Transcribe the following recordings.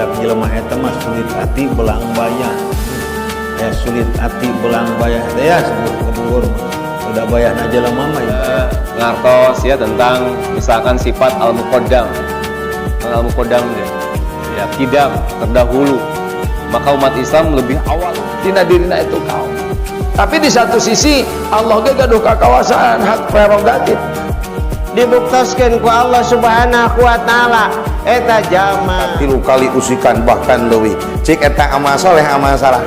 istilah jelema eta mah sulit hati belang bayah. Ya sulit hati belang bayah teh ya sebut kebugur udah bayah na jelema mah ngartos ya tentang misalkan sifat al-muqaddam. Al-muqaddam ya kidam terdahulu. Maka umat Islam lebih awal tina dirina itu kaum. Tapi di satu sisi Allah ge gaduh kakawasan hak prerogatif dibuktaskan ku Allah subhanahu wa ta'ala eta jama 3 kali usikan bahkan leuwih cik eta amal saleh amal salah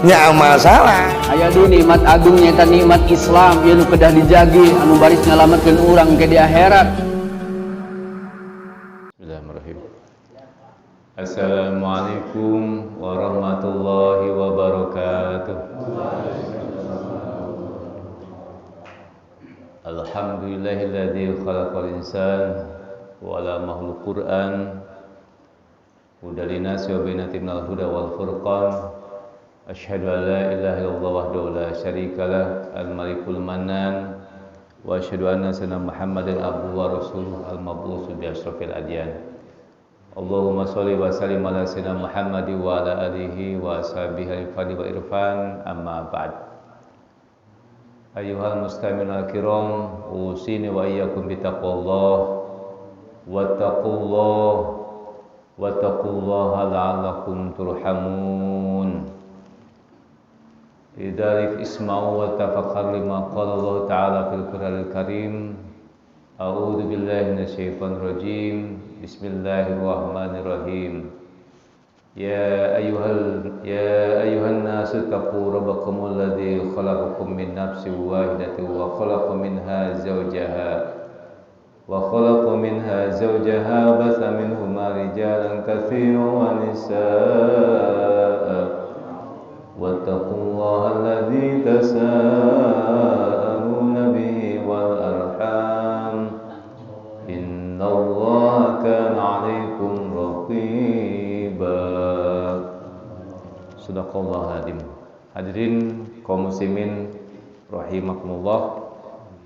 nya amal salah aya di nikmat agung nyaeta nikmat Islam ieu nu kedah dijagi anu baris nyalametkeun urang ke di akhirat. Bismillahirrahmanirrahim. Assalamualaikum warahmatullahi wabarakatuh. Alhamdulillahilladzi khalaqal insan wa 'allamahu al-Qur'an hudan linnas wa bayyinatin minal huda wal furqan. Asyhadu an la ilaha illallah wahdahu la syarikalah al-malikul mannan wa asyhadu anna sayyidina Muhammadan abduhu wa rasuluhu al-mab'uts bi asyrafil adyan. Allahumma shalli wa sallim ala sayyidina Muhammad wa ala alihi wa ashabihi al-fadli wa irfan amma ba'd. Ayyuhal muslimin al-kiram, usini wa iyyakum bitaqwallah wattaqullaha la'allakum turhamun. Lidzalik isma'u wa tafakkar lima qala Allah ta'ala fil Qur'anil Karim. A'udzu billahi minasyaitonir rajim. Bismillahirrahmanirrahim. Ya ayuhan nasu taqu rabbakumul ladzi khalaqakum min nafsin wahidatin wa khalaqa minha zawjaha batha minhuma rijalan katsiran wa nisaa'a wattaqullaha alladzi tasaaluna bihi wal arham innallaha kana 'alaikum raqiba. Sadaqallahu azim. Hadirin kaum muslimin rahimakumullah.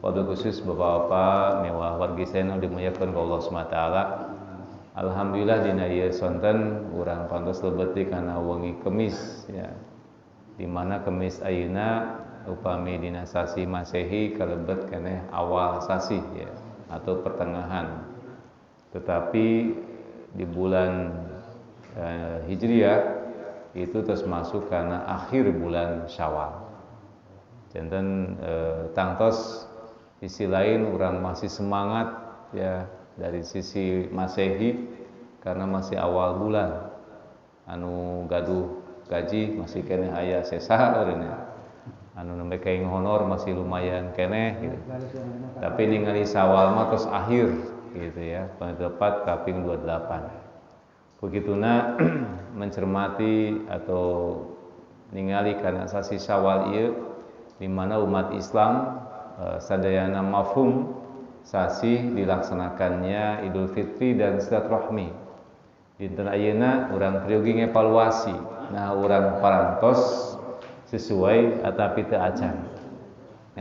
Wabil khusus bapak-bapak mewah wargi sena dimuliakeun ku Allah Subhanahu wa taala. Alhamdulillah dina ieu sonten urang pantos lebeti kana wengi Kemis ya. Di mana Kemis ayeuna upami dina sasi Masehi kalebet keneh awal sasi ya atau pertengahan. Tetapi di bulan Hijriah itu terus masuk karena akhir bulan Syawal. Janten tangtos sisi lain orang masih semangat ya dari sisi Masehi karena masih awal bulan. Anu gaduh gaji masih keneh aya sesa urangnya. Anu nembe kaing honor masih lumayan keneh gitu. Tapi ningali Syawal mah terus akhir gitu ya, tepat kaping 28. Begituna mencermati atau ningali kana sasi Syawal ieu di mana umat Islam sadayana mafhum sasi dilaksanakannya Idul Fitri dan silaturahmi. Dinten ayeuna urang priogi ngevaluasi. Nah, urang parantos sesuai atapi teu acan.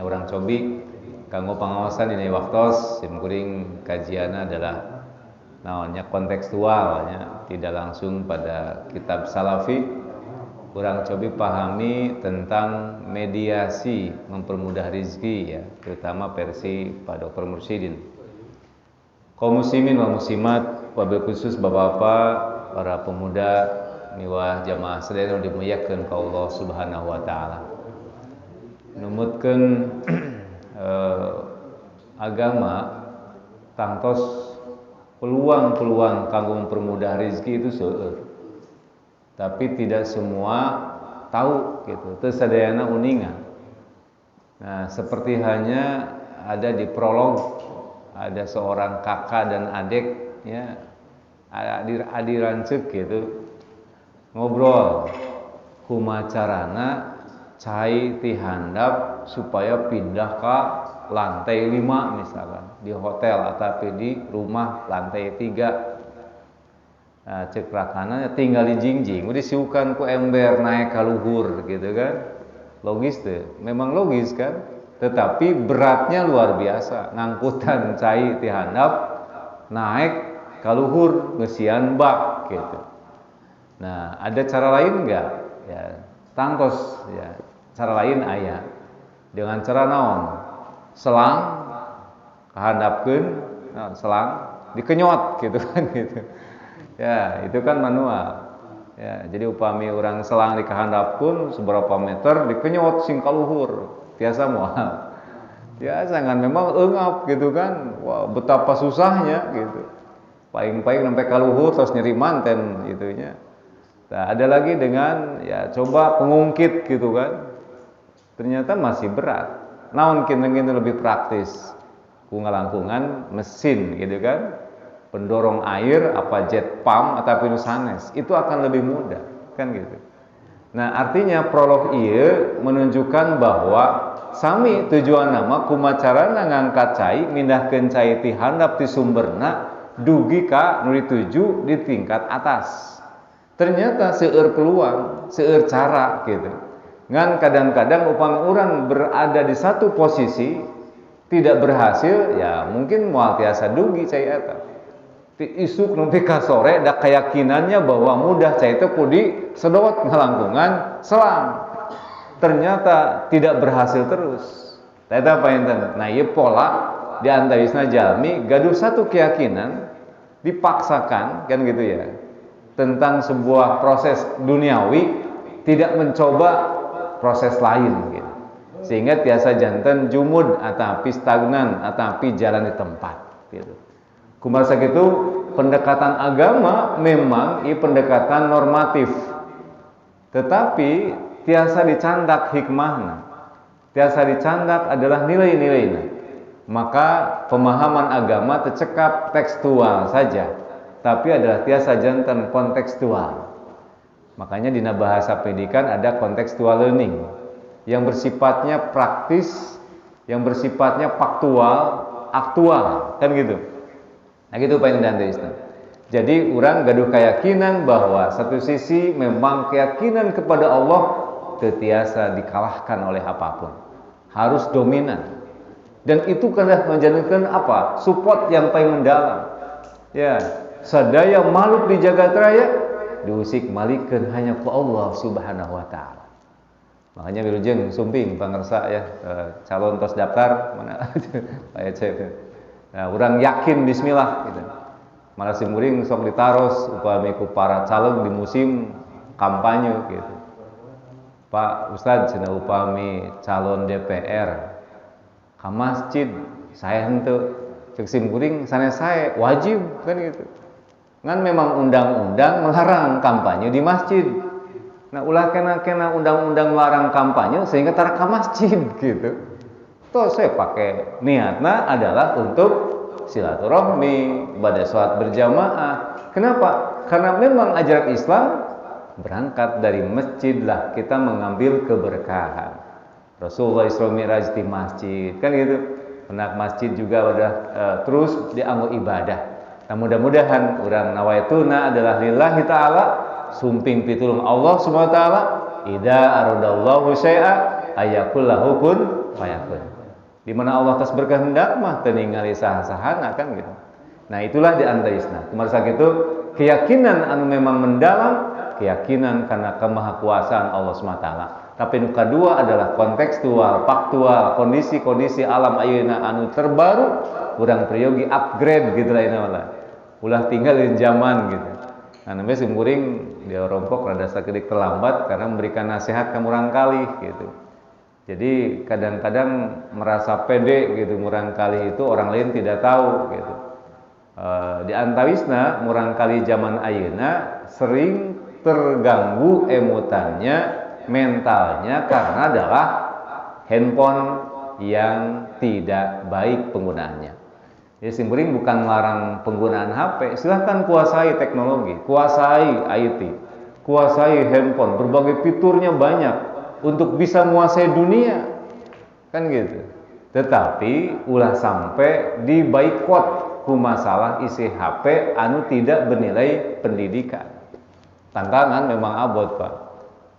Nah, urang cobi kanggo pangawasan dina waktos sim kuring kajianna adalah naonnya kontekstualnya, tidak langsung pada kitab salafi. Kurang coba pahami tentang mediasi mempermudah rezeki ya, terutama versi Pak Dr. Mursyidin. Kaum muslimin wal muslimat, wabil khusus bapak-bapak, para pemuda, miwah jamaah sedaya dimuliakeun ku Allah Subhanahu wa taala. Numutkeun agama tangtos peluang-peluang kanggo mempermudah rezeki itu seueur. Tapi tidak semua tahu gitu. Terus sadayana uningan. Nah, seperti hanya ada di prolog ada seorang kakak dan adik ya adi rancek gitu ngobrol kumacarana cai ti handap supaya pindah ke lantai 5 misalkan di hotel atau di rumah lantai 3. Nah, cek rakana tinggal di jingjing, udah siukan ku ember naik ke luhur gitu kan, logis tuh, memang logis kan, tetapi beratnya luar biasa, ngangkutan cai ti handap naik kaluhur ngesian bak gitu. Nah, ada cara lain enggak? Ya, tangtos ya. Cara lain aya. Dengan cara naon? Selang kahandapkeun, nah, selang dikenyot gitu kan gitu. Ya, itu kan manual. Ya, jadi upami orang selang dikahandapkeun seberapa meter dikenyot sing kaluhur. Tiasa moal. Ya, jangan memang eungap gitu kan. Wah, betapa susahnya gitu. Paling-paling sampai kaluhur terus nyeri manten gitunya. Nah, ada lagi dengan ya coba pengungkit gitu kan. Ternyata masih berat. Naon kinten lebih praktis. Ku ngalangkungan mesin gitu kan. Pendorong air apa jet pump atau nu sanes, itu akan lebih mudah kan gitu. Nah, artinya prolog ieu menunjukkan bahwa sami tujuan nama kumacarana ngangkat cai mindahkeun cai ti handap ti sumberna dugi ka nu dituju di tingkat atas. Ternyata seueur peluang, seueur cara gitu. Ngan kadang-kadang upami urang berada di satu posisi tidak berhasil, ya mungkin moal tiasa dugi cai eta. Ti isuk nepi ka sore da keyakinannya bahwa mudah cai teh kudi sedot ngalangkungan selang. Ternyata tidak berhasil terus. Eta painten. Nah, ieu pola di antawisna jalmi gaduh satu keyakinan dipaksakan kan gitu ya. Tentang sebuah proses duniawi tidak mencoba proses lain gitu. Sehingga tiasa janten jumud atapi stagnan atapi jalan di tempat gitu. Kumaha sakitu pendekatan agama memang pendekatan normatif. Tetapi tiasa dicandak hikmahna. Tiasa dicandak adalah nilai-nilainya. Maka pemahaman agama tercekap tekstual saja, tapi adalah tiasa janten kontekstual. Makanya di bahasa pendidikan ada contextual learning yang bersifatnya praktis, yang bersifatnya faktual, aktual, kan gitu. Nah gitu Pak Indah. Jadi orang gaduh keyakinan bahwa satu sisi memang keyakinan kepada Allah tetiasa dikalahkan oleh apapun, harus dominan. Dan itu kena menjadikan apa? Support yang paling mendalam. Ya, sadaya makhluk di jagat raya diusik malikeun hanya ku Allah Subhanahu wa taala. Makanya wilujeng sumping pangersa ya, calon tos daftar mana Pak Ece. Nah, orang yakin bismillah gitu. Malah simuring sok ditaros upami ku para calon di musim kampanye gitu. Pak Ustadz cenah upami calon DPR ka masjid saya henteu cek simuring sanes sae wajib kan gitu. Ngan memang undang-undang melarang kampanye di masjid. Nah, ulah kena undang-undang melarang kampanye sehingga tara ka masjid gitu. Toh saya pakai niatnya adalah untuk silaturahmi, ibadah sholat berjamaah. Kenapa? Karena memang ajaran Islam berangkat dari masjid lah kita mengambil keberkahan. Rasulullah Isra Mi'raj di masjid, kan gitu. Penak masjid juga udah terus dianggo ibadah. Nah, mudah-mudahan urang nawaituna adalah lillahi ta'ala, sumping pitulung Allah Subhanahu wa taala, idza aradallahu syai'a ayakul lahu kun fayakun. Di mana Allah tas berkehendak mah teu ningali saha-sahana kan gitu. Nah, itulah di antawisna. Kumaha sakitu keyakinan anu memang mendalam, keyakinan karena kemahakuasaan Allah Subhanahu wa taala. Tapi nu kadua adalah kontekstual, faktual, kondisi-kondisi alam ayeuna anu terbaru, urang priyogi upgrade gitu lainna mah. Ulah tinggal di zaman gitu. Nah, namanya simkuring dia rompok rada sakedik terlambat karena memberikan nasihat ka murang kalih gitu. Jadi kadang-kadang merasa pede gitu, murang kali itu orang lain tidak tahu gitu. Di antawisna murang kali zaman ayeuna sering terganggu emutannya, mentalnya karena adalah handphone yang tidak baik penggunaannya. Jadi simpuring bukan melarang penggunaan HP, silahkan kuasai teknologi, kuasai IT, kuasai handphone, berbagai fiturnya banyak untuk bisa menguasai dunia, kan gitu. Tetapi ulah sampai diboikot ku masalah isi HP anu tidak bernilai pendidikan. Tantangan memang abot Pak.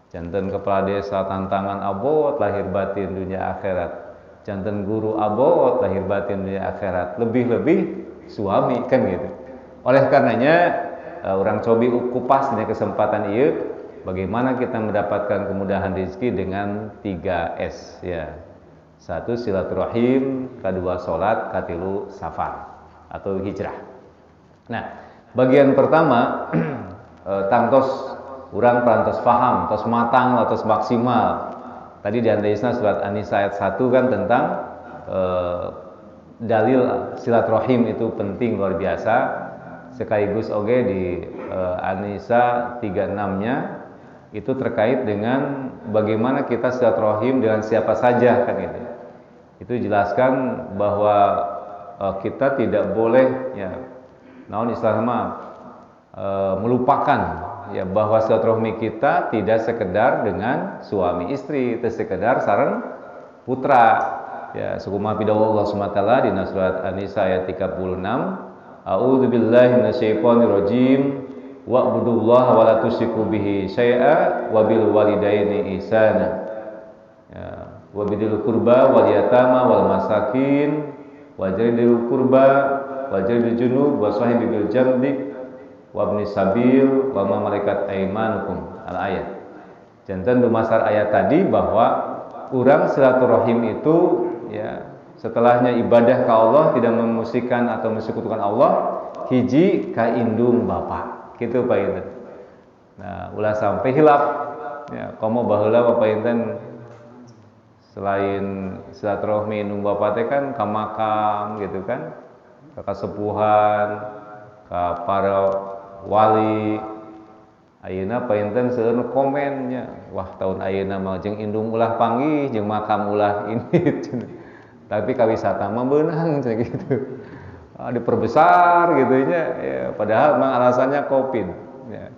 Janten kepala desa tantangan abot lahir batin dunia akhirat. Janten guru abot lahir batin dunia akhirat. Lebih-lebih suami kan gitu. Oleh karenanya orang cobi kupas di kesempatan ieu bagaimana kita mendapatkan kemudahan rezeki dengan 3S ya. 1 silaturahim, kedua salat, katilu safar atau hijrah. Nah, bagian pertama tangtos urang perantos paham, tos matang, tos maksimal. Tadi di andaisna surat An-Nisa ayat 1 kan tentang dalil silaturahim itu penting luar biasa. Sekaligus oge di An-Nisa 36-nya itu terkait dengan bagaimana kita silaturahim dengan siapa saja kan gitu. Itu jelaskan bahwa kita tidak boleh ya naon istilahna melupakan ya bahwa silaturahmi kita tidak sekedar dengan suami istri, itu sekedar sareng putra. Ya, sukumaha pidawuh Allah Subhanahu wa taala di surat An-Nisa ayat 36, A'udzubillahi minasyaitonirrajim wa'budullaha wa la tusyriku bihi syai'a wa bil walidaini ihsana. Ya, wa bidil qurba wal yatama wal masakin wa jaridil qurba wa jaridil junub wa sahibi bil jambi wabni sabil wa ma malakat aimanukum al-ayat. Janten dumasar ayat tadi bahwa urang silaturahim itu ya setelahnya ibadah ka Allah tidak memusyrikan atau mensekutukan Allah hiji ka indung bapa kitu Pak Inten. Nah, ulah sampai hilap ya komo baheula Bapak Inten selain silaturahmi indung bapa teh kan ka makam gitu kan ka kasepuhan ka para wali ayeuna painten seueur komennya wah tahun ayeuna mah jeung indung ulah panggih jeung makam ulah ini tapi kawisata mah beunang gitu diperbesar gitu nya ya, padahal memang alasannya Covid ya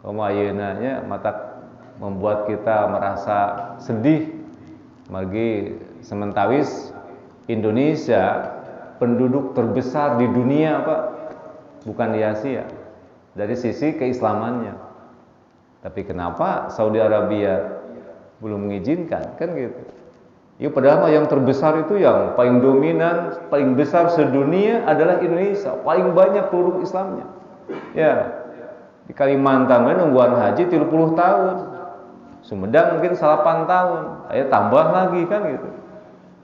komo ayeuna nya mata membuat kita merasa sedih margi sementawis Indonesia penduduk terbesar di dunia Pak bukan di Asia dari sisi keislamannya. Tapi kenapa Saudi Arabia belum mengizinkan? Kan gitu. Ya padahal yang terbesar itu yang paling dominan, paling besar sedunia adalah Indonesia. Paling banyak penduduk Islamnya. Ya. Di Kalimantan nungguan haji 30 tahun. Sumedang mungkin 8 tahun. Ayo tambah lagi kan gitu.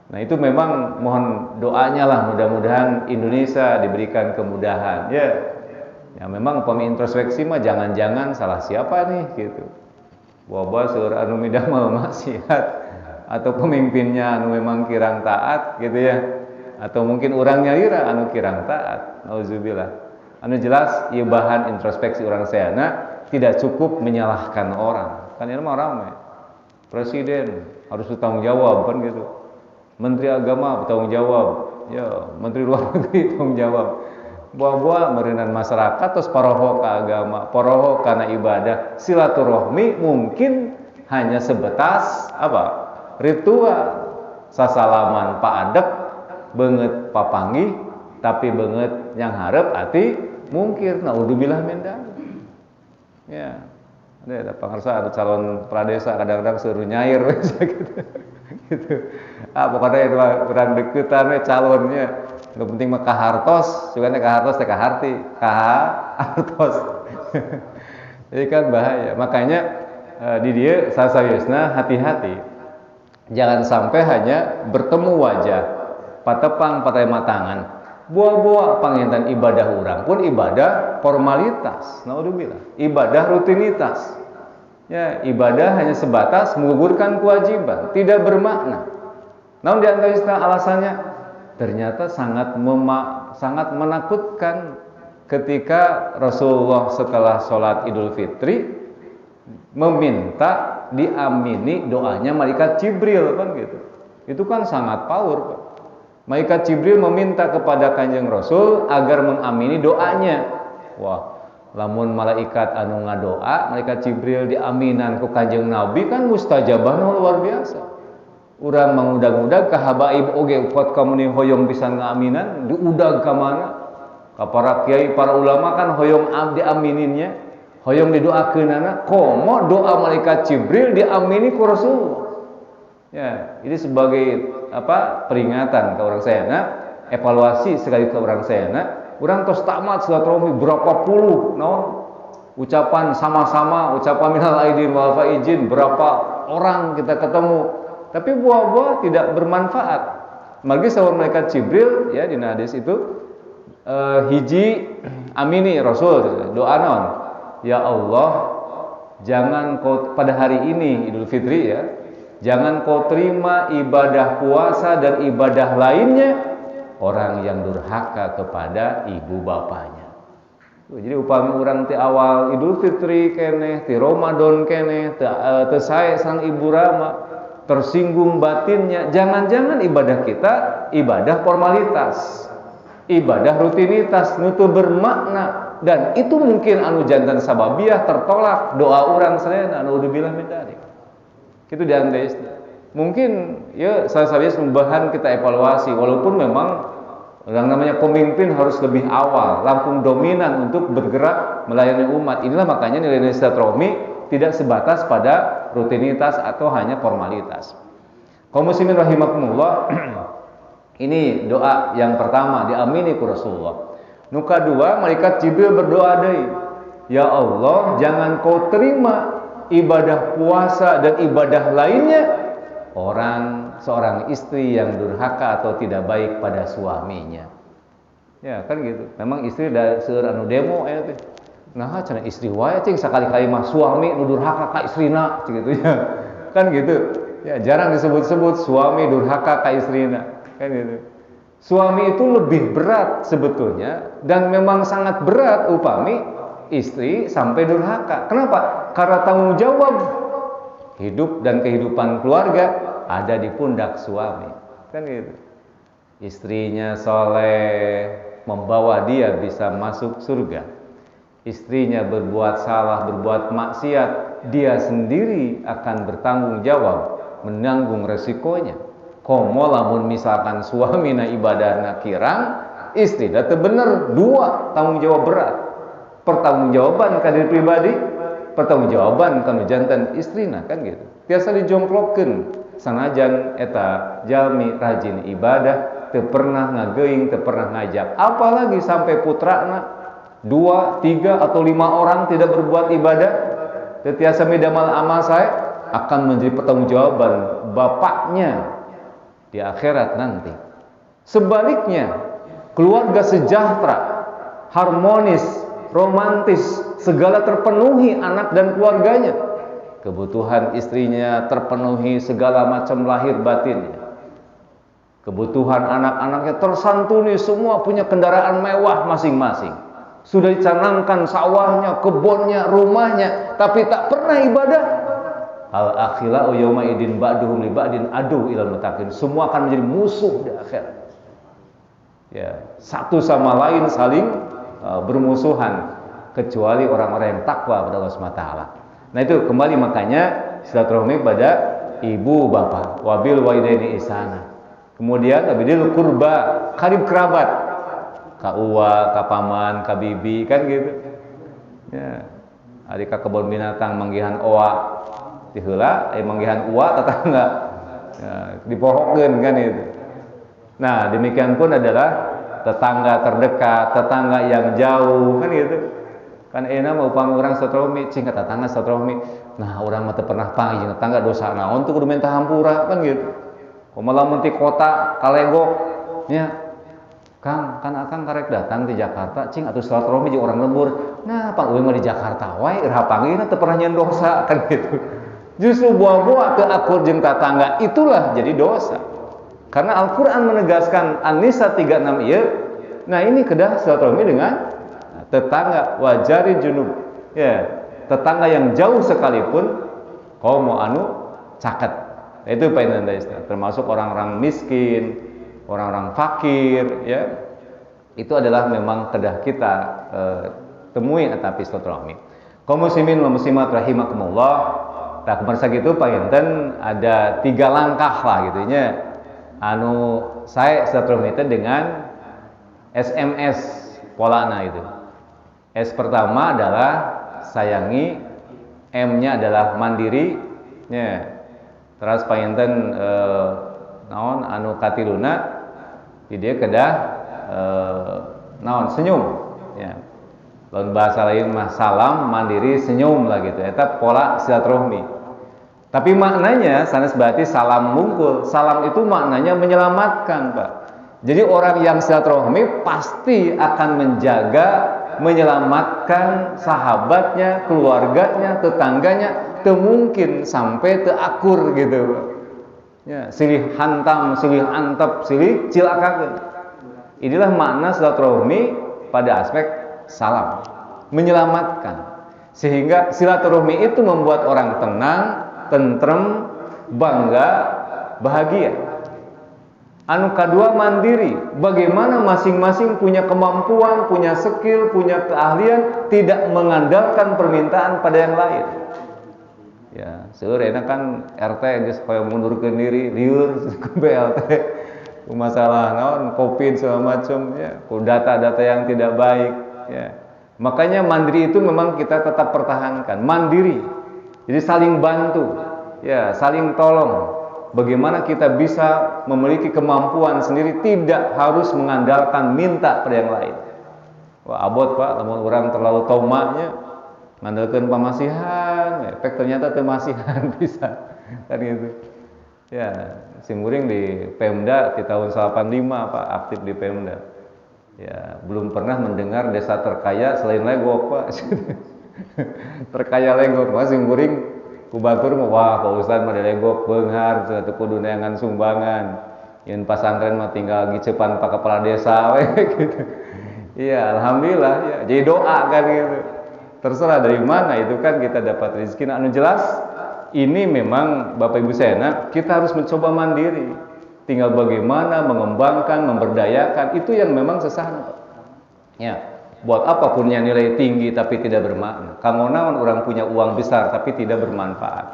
Nah itu memang mohon doanya lah mudah-mudahan Indonesia diberikan kemudahan. Ya. Ya memang pemi introspeksi mah jangan-jangan salah siapa nih gitu. Wabah seueur anu midamel maksiat atau pemimpinnya anu memang kirang taat gitu ya. Atau mungkin urangnya ira anu kirang taat. Nauzubillah. Anu jelas ieu bahan introspeksi urang sayana tidak cukup menyalahkan orang. Kan ieu mah rame. Presiden harus bertanggung jawab kan gitu. Menteri agama bertanggung jawab. Ya, menteri luar negeri bertanggung jawab. Buah-buah merenang masyarakat terus paroho ke agama, paroho karena ibadah, silaturahmi mungkin hanya sebatas apa? Ritual. Sasalaman paadek beungeut papanggih tapi beungeut yang hareup ati mungkir. Naudzubillah min dzalik. Ya. Ada pangarsa ada calon pradesa kadang-kadang suruh nyair gitu. Gitu. Pokoknya itu kurang deketan calonnya. Gak penting mah kahartos, juga nih kahartos teh kaharti, kahartos. Jadi kan bahaya. Makanya di dia sasayeusna hati-hati. Jangan sampai hanya bertemu wajah, patepang patai matangan. Buah-buah panginten ibadah urang pun ibadah formalitas. Naudzubillah. Ibadah rutinitas. Ya, ibadah hanya sebatas menggugurkan kewajiban, tidak bermakna. Namun di antara alasannya ternyata sangat menakutkan ketika Rasulullah setelah sholat Idul Fitri meminta diamini doanya malaikat Jibril kan gitu. Itu kan sangat power Pak. Malaikat Jibril meminta kepada Kanjeng Rasul agar mengamini doanya. Wah, lamun malaikat anu ngadoa, malaikat Jibril diaminan ku Kanjeng Nabi kan mustajabah luar biasa. Urang mangudag-udag ka habaib oge kuat kamuni hoyong pisan ngaaminan diudag ka mana? Ka para kiai, para ulama kan hoyong abdi amininnya, hoyong didoakeunana, komo doa malaikat Jibril diamini ku Rasulullah. Ya, ini sebagai apa? Peringatan ke orang sayana, evaluasi sekali ke orang sayana. urang tos tamat silaturahmi berapa puluh ucapan sama-sama, ucapan minal aidin wal faizin, berapa orang kita ketemu, tapi buah-buah tidak bermanfaat. Magi sawur malaikat Jibril ya di hadis itu hiji amini Rasul doa naon? Ya Allah, jangan kau pada hari ini Idul Fitri ya, jangan kau terima ibadah puasa dan ibadah lainnya orang yang durhaka kepada ibu bapanya. Jadi upami urang ti awal Idul Fitri keneh, ti Ramadan keneh, teu sae sang ibu rama, tersinggung batinnya, jangan-jangan ibadah kita ibadah formalitas, ibadah rutinitas, nutu bermakna, dan itu mungkin anu jantan sababiah tertolak doa urang sadayana naudzubillah min dzalik. Kitu diandeis. Mungkin ya salah-salah bahan kita evaluasi, walaupun memang yang namanya pemimpin harus lebih awal, langsung dominan untuk bergerak melayani umat. Inilah makanya nilai-nilai silaturahmi tidak sebatas pada rutinitas atau hanya formalitas. Kaum muslimin rahimakumullah, ini doa yang pertama diamini ku Rasulullah. Nu kadua, malaikat Jibril berdoa deui, ya Allah, jangan kau terima ibadah puasa dan ibadah lainnya seorang istri yang durhaka atau tidak baik pada suaminya. Ya kan gitu. Memang istri da seueur anu demo aya teh. Nah, cenah istri wae cing sakali-kali mah suami nu durhaka ka istrina gitu ya. Kan gitu. Ya jarang disebut-sebut suami durhaka ka istrina. Kan gitu. Suami itu lebih berat sebetulnya dan memang sangat berat upami istri sampai durhaka. Kenapa? Karena tanggung jawab hidup dan kehidupan keluarga ada di pundak suami, kan gitu. Istrinya soleh, membawa dia bisa masuk surga. Istrinya berbuat salah, berbuat maksiat, dia sendiri akan bertanggung jawab, menanggung resikonya. Komo lamun misalkan suamina ibadahna kirang, istri dah bener dua tanggung jawab berat. Pertanggungjawaban ka diri pribadi, pertanggungjawaban kanu jantan istrina, kan gitu. Tiasa dijongklokkeun sanajan eta jalmi rajin ibadah, teu pernah ngageuing, teu pernah ngajak. Apalagi sampai putrana 2, 3 atau 5 orang tidak berbuat ibadah, teu tiasa midamal amal sae, akan menjadi pertanggungjawaban bapaknya di akhirat nanti. Sebaliknya, keluarga sejahtera, harmonis, romantis, segala terpenuhi anak dan keluarganya. Kebutuhan istrinya terpenuhi segala macam lahir batinnya. Kebutuhan anak-anaknya tersantuni, semua punya kendaraan mewah masing-masing. Sudah dicanangkan sawahnya, kebunnya, rumahnya, tapi tak pernah ibadah. Al-akhila'u yawma idin ba'duhum li ba'din adu ilal muttaqin. Semua akan menjadi musuh di akhirat. Ya, satu sama lain saling bermusuhan kecuali orang-orang yang takwa kepada Allah SWT. Nah itu kembali makanya silaturahmi pada ibu bapak, wabil walidaini ihsana. Kemudian abidil kurba, karib kerabat, ka uwa, ka paman, ka bibi, kan gitu. Ya, ari ka kebun binatang manggihan oa, ti heula manggihan uwa tetangga. Ya, dipohokeun kan itu. Nah, demikian pun adalah tetangga terdekat, tetangga yang jauh, kan gitu. Kan enak mau upami urang silaturahmi, cing ka tetangga silaturahmi. Nah, urang mah teu pernah panggih jeung tetangga dosa naon teu kudu minta hampura, kan gitu. Kumaha lamun ti kota kalegok nya. Kang, kan akang karek datang di Jakarta, cing atuh silaturahmi jeung urang lembur. Nah, pangeueung mah di Jakarta wae, iraha panggihna teu pernah nyeun dosa, kan gitu. Justru buah-buah teu akur jeung tetangga itulah jadi dosa. Karena Al-Qur'an menegaskan An-Nisa 36 ieu. Nah, ini kedah silaturahmi dengan tetangga wajari junub, ya, tetangga yang jauh sekalipun kaum anu caket. Itu painanda istilah, termasuk orang-orang miskin, orang-orang fakir, ya. Itu adalah memang kedah kita temui atapi silaturahmi. Kaum muslimin wal muslimat rahimakumullah. Tak kemarin sakitu panginten ada 3 langkah lah gitu nya. Anu saya silaturahmi dengan SMS polana itu. S pertama adalah sayangi, M-nya adalah mandiri, ya. Terus panginten naon anu katiluna dia kedah naon senyum ya. Lawan bahasa lain mah salam mandiri senyum lah gitu. Eta pola silaturahmi. Tapi maknanya sanes berarti salam mungkul. Salam itu maknanya menyelamatkan, Pak. Jadi orang yang silaturahmi pasti akan menjaga, menyelamatkan sahabatnya, keluarganya, tetangganya, mungkin sampai teakur gitu, Pak. Ya, silih hantam, silih antep, silih cilakakeun. Inilah makna silaturahmi pada aspek salam, menyelamatkan. Sehingga silaturahmi itu membuat orang tenang, tentrem, bangga, bahagia. Anu kedua mandiri, bagaimana masing-masing punya kemampuan, punya skill, punya keahlian, tidak mengandalkan permintaan pada yang lain. Ya, seueur enak kan RT geus koyo mundurkeun diri, lieur ke BLT. Masalah naon Covid segala macam ya, data-data yang tidak baik ya. Makanya mandiri itu memang kita tetap pertahankan, mandiri. Jadi saling bantu, ya, saling tolong. Bagaimana kita bisa memiliki kemampuan sendiri, tidak harus mengandalkan minta pada yang lain. Wah abot Pak, lamun orang terlalu tomanya ngandalkeun pamasihan, efek ternyata teu masihan bisa kan gitu. Ya, simkuring di Pemda di tahun 85 Pak, aktif di Pemda. Ya, belum pernah mendengar desa terkaya selain Legok Pak. Terkaya Legok, Mas simkuring kubatur mah wah Pak Ustaz mah Legok beunghar teu kudu neangan sumbangan. Yen pasantren mah tinggal gicepan Pak Kepala Desa we gitu. Iya, alhamdulillah ya. Jadi doa kan gitu. Terserah dari mana itu kan kita dapat rezeki. Nah, anu jelas ini memang Bapak Ibu Sena, kita harus mencoba mandiri. Tinggal bagaimana mengembangkan, memberdayakan, itu yang memang sesahna, Pak. Ya, buat apa punya nilai tinggi tapi tidak bermakna. Kamu naon orang punya uang besar tapi tidak bermanfaat.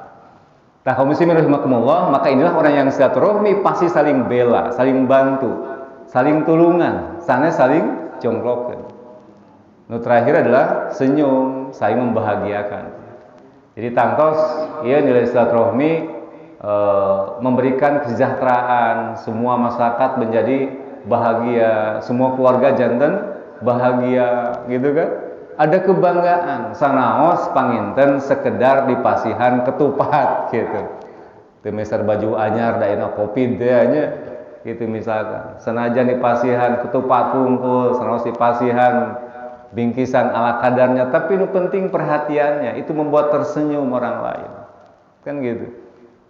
Nah, kaum muslimin rahimakumullah, maka inilah orang yang silaturahmi pasti saling bela, saling bantu, saling tulungan, sanes saling jongklokeun. Nu terakhir adalah senyum, saling membahagiakan. Jadi tangtos, ya nilai silaturahmi memberikan kesejahteraan, semua masyarakat menjadi bahagia, semua keluarga janten bahagia, gitu kan? Ada kebanggaan, sanaos panginten sekedar dipasihan ketupat, gitu. Temeser baju anyar, daina kopi nya, gitu misalkan. Senajan dipasihan ketupat tungkul, sanaos dipasihan bingkisan ala kadarnya, tapi itu penting perhatiannya, itu membuat tersenyum orang lain, kan gitu.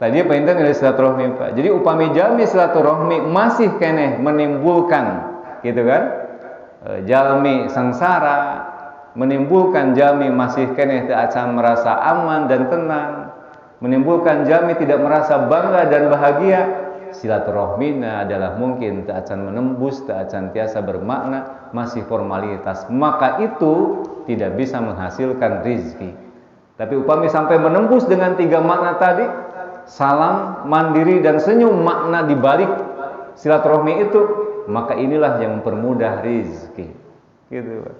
Tadi apa intinya nilai silaturahmi Pak. Jadi upami jalmi silaturahmi masih keneh menimbulkan, gitu kan, jalmi sengsara, menimbulkan jalmi masih keneh teu acan merasa aman dan tenang, menimbulkan jalmi tidak merasa bangga dan bahagia. Silaturahmina adalah mungkin teu acan menembus, teu acan tiasa bermakna, masih formalitas, maka itu tidak bisa menghasilkan rizki. Tapi upami sampai menembus dengan 3 makna tadi, salam, mandiri, dan senyum, makna dibalik silaturahmi itu, maka inilah yang mempermudah rizki. Gitu Pak.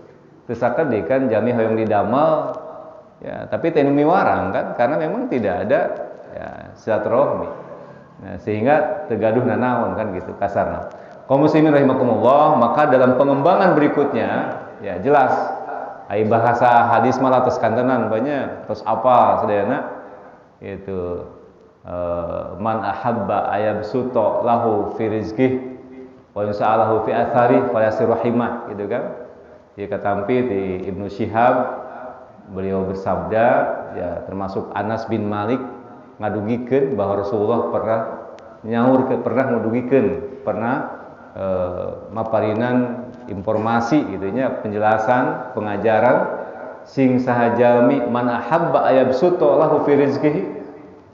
Terus kan jami hoyong didamel, ya, tapi tenumi warang kan, karena memang tidak ada ya, silaturahmi. Nah, sehingga tegaduh nanaon kan gitu kasarna. Kaum muslimin rahimakumullah, maka dalam pengembangan berikutnya ya jelas ai bahasa hadis malah terus kantenan banyak terus apa sadayana itu man ahabba ayabsuta lahu fi rizqih wa yas'alahu fi athari falyasir rahimah, gitu kan. Dia katampi di Ibnu Syihab, beliau bersabda ya, termasuk Anas bin Malik ngadugikeun bahwa Rasulullah pernah ngadugikeun, pernah maparinan informasi gitu nya, penjelasan, pengajaran sing sahajalmi man ahabba ayabsuta lahu fi rizqihi,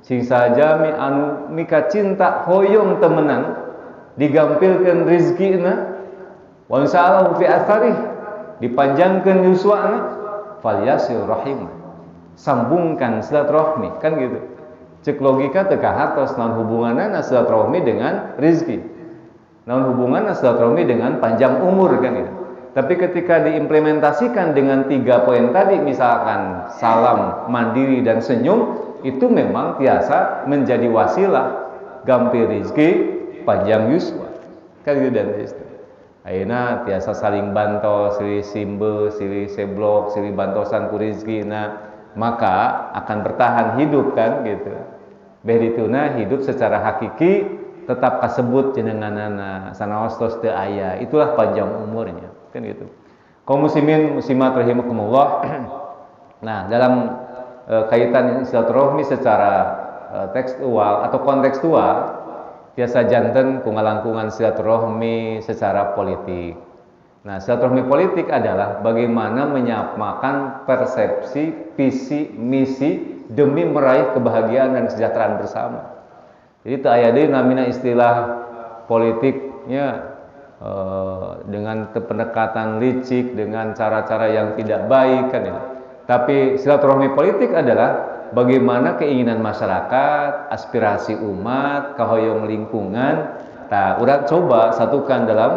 sing sahajalmi anu mika cinta hoyong temenan digampilkeun rizkina, wa sa'alahu fi atharih dipanjangkeun yuswana, falyasir rahimah, sambungkan silaturahmi, kan gitu. Cek logika teu kahartos naon hubunganna silaturahmi dengan rizki, naon hubunganna silaturahmi dengan panjang umur, kan gitu. Tapi ketika diimplementasikan dengan 3 poin tadi, misalkan salam, mandiri, dan senyum, itu memang biasa menjadi wasilah gampil rizki, panjang yuswa, kan gitu dan itu. Ayeuna tiasa saling bantos, silih simbe, silih seblok, silih bantosan ku rezeki, maka akan bertahan hidup kan gitu. Beh dituna hidup secara hakiki tetap kasebut jenenganana sanaos tos teu aya, itulah panjang umurnya kan gitu. Kaum muslimin muslimat rahimakumullah. Nah, dalam kaitan silaturahmi secara tekstual atau kontekstual biasa janten ku ngalangkungan silaturahmi secara politik. Nah, silaturahmi politik adalah bagaimana menyamakan persepsi, visi, misi demi meraih kebahagiaan dan kesejahteraan bersama. Jadi tak aya deui namina istilah politiknya dengan pendekatan licik, dengan cara-cara yang tidak baik kan ya. Tapi silaturahmi politik adalah bagaimana keinginan masyarakat, aspirasi umat, kahoyong lingkungan, urang coba satukan dalam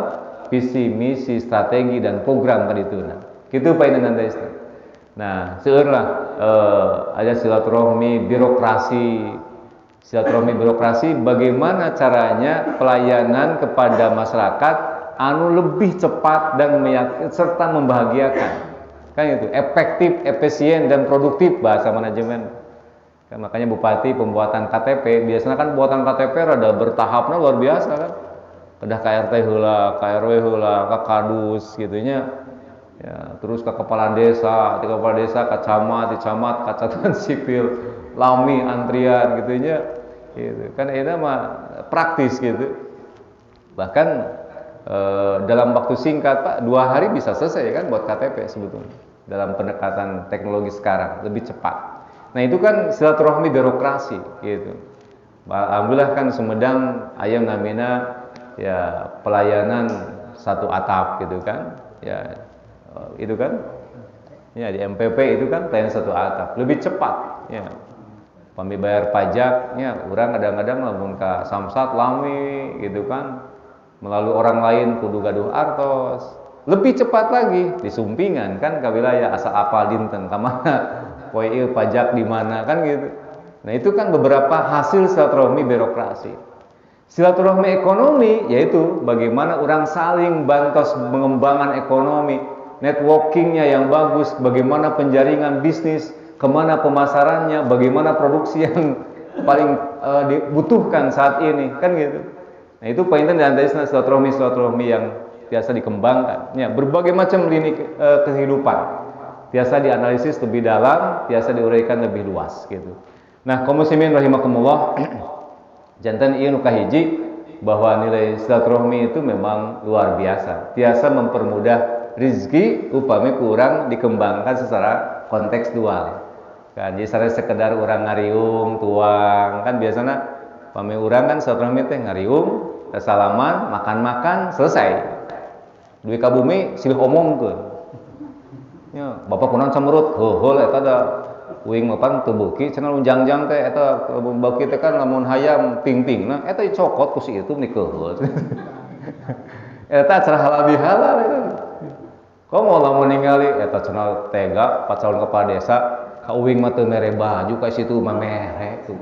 visi, misi, strategi dan program tadi itu. Kitu paeunana teh. Nah, seueur lah ada silaturahmi birokrasi. Silaturahmi birokrasi bagaimana caranya pelayanan kepada masyarakat anu lebih cepat dan serta membahagiakan. Kan itu, efektif, efisien dan produktif bahasa manajemen. Kan makanya bupati pembuatan KTP, biasanya kan pembuatan KTP rada bertahapnya luar biasa kan. Kedah ka RT heula, ka RW heula, ka kadus gitu nya. Ya, terus ke kepala desa, di kepala desa, ke camat, di camat, ke catatan sipil, lami antrian gitu nya. Gitu. Kan ini mah praktis gitu. Bahkan dalam waktu singkat Pak, 2 hari bisa selesai kan buat KTP sebetulnya. Dalam pendekatan teknologi sekarang lebih cepat. Nah, itu kan silaturahmi birokrasi gitu. Alhamdulillah kan Sumedang ayam namina ya pelayanan satu atap gitu kan. Ya itu kan. Ya di MPP itu kan pelayanan satu atap, lebih cepat ya. Pami bayar pajaknya urang kadang-kadang lamun ka Samsat lami gitu kan. Melalui orang lain kudu gaduh artos. Lebih cepat lagi disumpingan kan ke wilayah asal apal dinten ka mana poe ieu pajak di mana kan gitu. Nah, itu kan beberapa hasil silaturahmi birokrasi. Silaturahmi ekonomi yaitu bagaimana orang saling bantos pengembangan ekonomi, networkingnya yang bagus, bagaimana penjaringan bisnis, kemana pemasarannya, bagaimana produksi yang paling dibutuhkan saat ini kan gitu. Nah, itu poinnya di antara silaturahmi yang biasa dikembangkan. Ya, berbagai macam lini kehidupan biasa dianalisis lebih dalam, biasa diuraikan lebih luas gitu. Nah, kaum muslimin rahimakumullah, janten ieu nu kahiji bahwa nilai silaturahmi itu memang luar biasa. Biasa mempermudah rezeki upami kurang dikembangkan secara kontekstual. Kan jadi sekedar urang ngariung, tuang, kan biasanya pami urang kan silaturahmi teh ngariung, salaman, makan-makan, selesai. Duit ka bumi silih omongkeun. Ya, bapak kunaon camurut? Heuheul eta da uing mapan teu beuki cenah unjangjang teh eta beuki teh kan lamun hayam ping-pingna eta dicokot ku si itu nikeuheul. Eta cara halal bihalal eta. Komo lamun ningali eta cenah tega pacalon kepala desa ka uing mah teu mere baju ka situ mah mere tuh.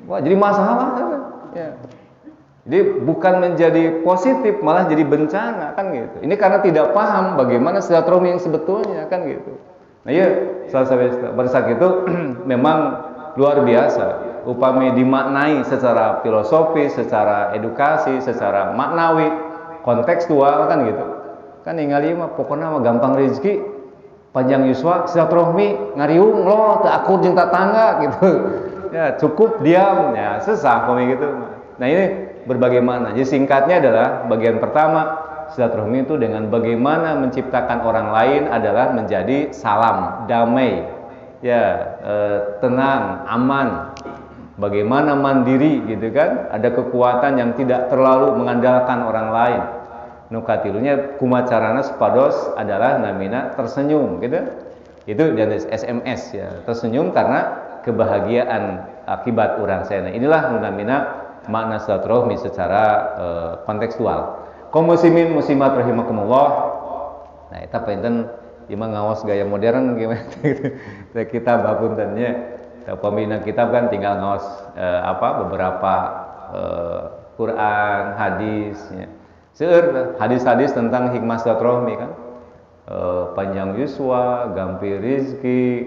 Wah, jadi masalah kan. Ya. Jadi bukan menjadi positif, malah jadi bencana kan gitu. Ini karena tidak paham bagaimana silaturahmi yang sebetulnya kan gitu. Nah ya, pada saat itu memang luar biasa. Upami dimaknai secara filosofis, secara edukasi, secara maknawi, kontekstual kan gitu. Kan ningali mah pokoknya mah gampang rezeki, panjang yuswa, silaturahmi, ngariung lo, teu akur jeung tetangga gitu. Ya, cukup diam, ya sesah pami gitu. Nah ini berbagaimana. Jadi singkatnya adalah bagian pertama silaturahmi itu dengan bagaimana menciptakan orang lain adalah menjadi salam damai, ya tenang, aman. Bagaimana mandiri gitu kan? Ada kekuatan yang tidak terlalu mengandalkan orang lain. Nukatilunya kumacarana supados adalah namina tersenyum gitu. Itu dari SMS ya, tersenyum karena kebahagiaan akibat urang saya. Nah, inilah namina makna silaturahmi secara kontekstual. Kaum muslimin muslimat rahimakumullah. Nah, eta painten ieu mah ngaos gaya modern gimana gitu. Kitab hapuntennya. Pembina kitab kan tinggal ngaos beberapa Quran, hadis ya. Seueur hadis-hadis tentang hikmah silaturahmi kan. Panjang yuswa, gampir rizki,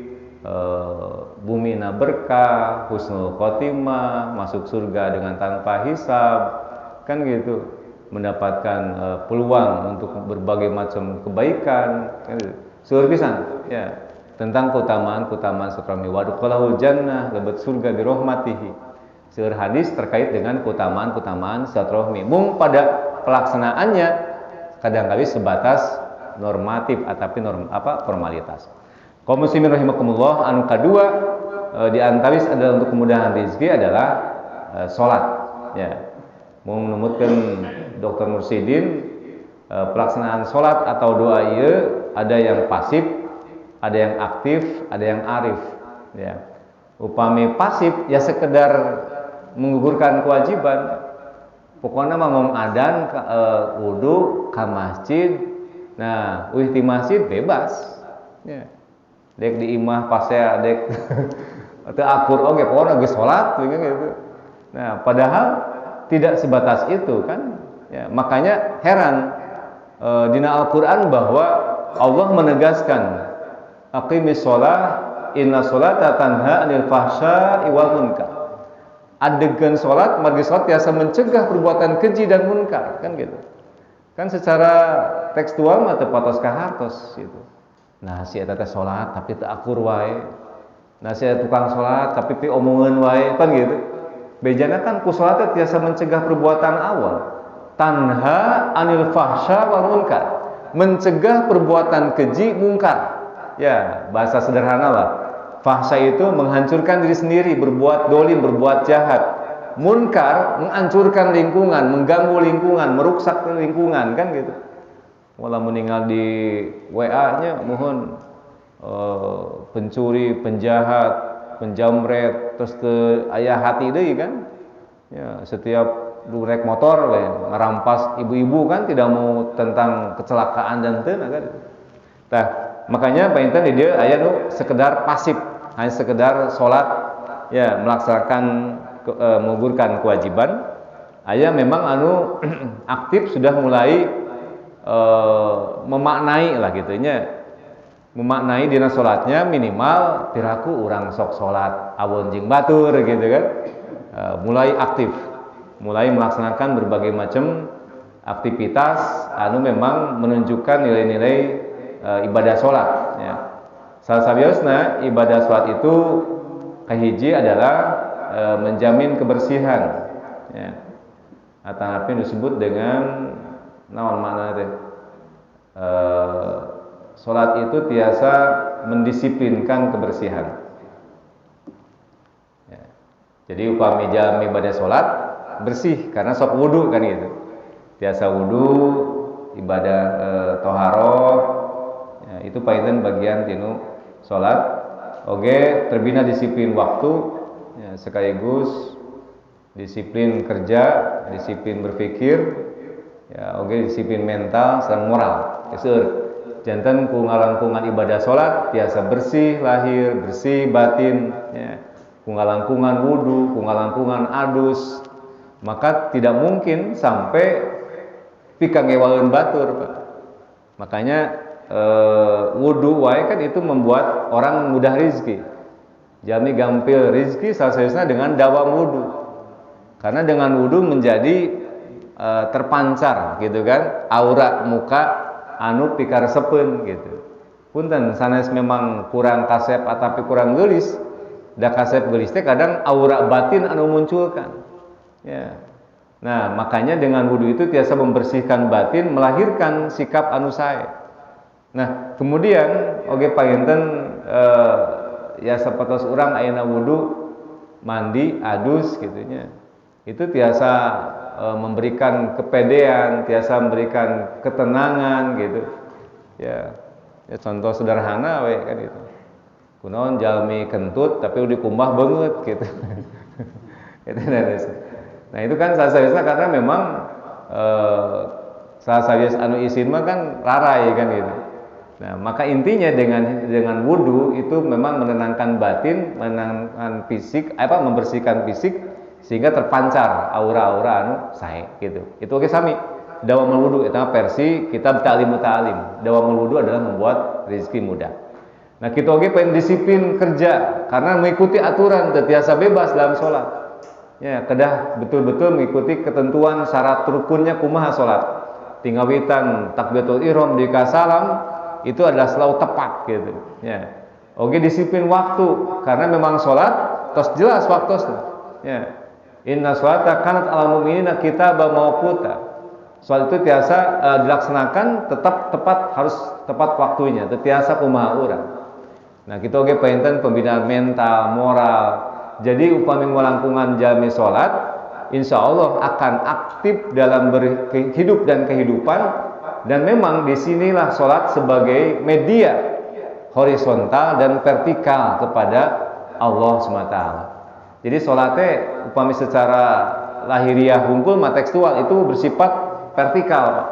bumina berkah, husnul khotimah, masuk surga dengan tanpa hisab, kan gitu, mendapatkan peluang untuk berbagai macam kebaikan, kan gitu. Seueur pisan, ya, tentang keutamaan silaturahmi. Wadkhulahul jannah, lebet surga bi rahmatihi. Seueur hadis terkait dengan keutamaan silaturahmi. Mung pada pelaksanaannya kadang-kadang sebatas normatif tapi formalitas. Kaum muslimin rahimakumullah, anu kadua di antawis adalah untuk kemudahan rezeki adalah salat ya. Mau numutkeun Dr. Mursidin pelaksanaan salat atau doa ieu ada yang pasif, ada yang aktif, ada yang arif ya. Upami pasif ya sekedar menggugurkan kewajiban. Pokoknya mah ngom adan wudu ka masjid. Nah, di masjid bebas. Ya. Dek di imah pasea dek teu akur oge pokona geus salat gitu. Nah, padahal tidak sebatas itu kan. Ya, makanya heran dina Al-Qur'an bahwa Allah menegaskan aqimis shalah inna sholata tanha 'anil fahsya'i wal munkar. Adegan salat margi salat biasa mencegah perbuatan keji dan munkar kan gitu. Kan secara tekstual mah teu patos ka hartos gitu. Nah, si eta teh salat tapi teu akur wae. Nah, si tukang salat tapi pi omongeun wae kan gitu. Bejana kan ku salat teh tiasa mencegah perbuatan awal. Tanha 'anil fahsya wal munkar. Mencegah perbuatan keji mungkar. Ya, bahasa sederhana lah. Fahsya itu menghancurkan diri sendiri, berbuat dolim, berbuat jahat. Munkar menghancurkan lingkungan, mengganggu lingkungan, merusak lingkungan kan gitu. Walau meninggal di WA-nya mohon pencuri, penjahat, penjamret, terus ke ayah hati deui kan. Ya, setiap durek motor ngerampas ibu-ibu kan tidak mau tentang kecelakaan dan teu kan. Nah, makanya painten di dia aya nu sekedar pasif, hanya sekedar salat ya melaksanakan menggugurkan kewajiban. Aya memang anu aktif sudah mulai memaknai lah gitunya, memaknai dina salatnya minimal piraku urang sok salat awon jeung batur gitu kan. Mulai aktif, mulai melaksanakan berbagai macam aktivitas anu memang menunjukkan nilai-nilai ibadah salat ya. Salah sabiosna ibadah salat itu kahiji adalah menjamin kebersihan ya. Atau apa yang disebut dengan naon makna teh? Salat itu tiasa mendisiplinkan kebersihan. Ya. Jadi upami jami ibadah salat bersih karena sok wudu kan gitu. Tiasa wudu, ibadah toharoh ya, itu painten bagian tinu salat. Oge terbina disiplin waktu ya, sekaligus disiplin kerja, disiplin berpikir, ya, oke disiplin mental dan moral. Seueur janten ku ngalangkungan ibadah salat tiasa bersih lahir, bersih batin, ya. Ku ngalangkungan wudu, ku ngalangkungan adus, maka tidak mungkin sampai pika ngewaeun batur, Pak. Makanya wudu wae kan itu membuat orang mudah rizki. Jami gampil rizki salah satunya dengan dawam wudu. Karena dengan wudu menjadi terpancar gitu kan aura muka anu pikaresepeun gitu. Punten sanes memang kurang kasep atapi kurang geulis, da kasep geulis teh kadang aura batin anu munculkan. Ya. Nah, makanya dengan wudu itu tiasa membersihkan batin, melahirkan sikap anu sae. Nah, kemudian oge panginten ya sapatos urang ayeuna wudu, mandi, adus gitunya. Itu tiasa memberikan kepedean, tiasa memberikan ketenangan gitu. Ya contoh sederhana we kan gitu. Kunaon jalmi kentut tapi udah dikumbah banget gitu. Nah, itu kan saha-saha karena memang saha-saha anu isin mah kan rarai kan gitu. Nah, maka intinya dengan wudu itu memang menenangkan batin, menenangkan fisik, membersihkan fisik sehingga terpancar aura-aura anu sae gitu. Itu oke sami. dawamul wudu, itu versi kitab Ta'limut Ta'lim. Dawamul wudu adalah membuat rezeki mudah. Nah, kita oge pengen disiplin kerja karena mengikuti aturan, tetiasa bebas dalam sholat. Ya, kedah betul-betul mengikuti ketentuan syarat rukunnya kumaha sholat. Tinggawitan takbiratul ihram di salam itu adalah selalu tepat gitu. Ya. Oge disiplin waktu karena memang sholat tos jelas waktunya. Ya. Inna sholata kanat alal mu'minina kitaban mawquta. Sholat itu tiasa dilaksanakan tetap tepat, harus tepat waktunya, tetiasa kumaha urang. Nah, kita oge painten pembinaan mental, moral. Jadi upami melangkungan jalmi sholat, insya Allah akan aktif dalam hidup dan kehidupan. Dan memang disinilah sholat sebagai media horizontal dan vertikal kepada Allah SWT. Jadi sholatnya upami secara lahiriah hungkul tekstual itu bersifat vertikal,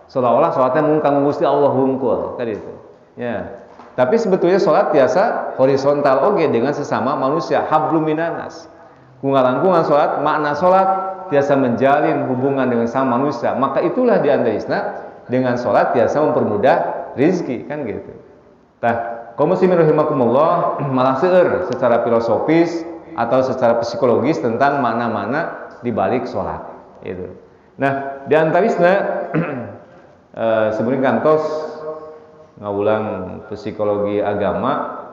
seolah-olah sholatnya mungkang Gusti Allah hungkul tadi itu. Ya. Tapi sebetulnya sholat biasa horizontal oge dengan sesama manusia, hablum minanas. Kungalangkungan sholat, makna sholat biasa menjalin hubungan dengan sama manusia. Maka itulah diandaisna dengan sholat biasa mempermudah rizki, kan gitu. Nah, kaum muslimin rahimakumullah, malah seueur secara filosofis atau secara psikologis tentang makna-makna di balik sholat itu. Nah, diantawisna sebenarnya kantos ngawulang psikologi agama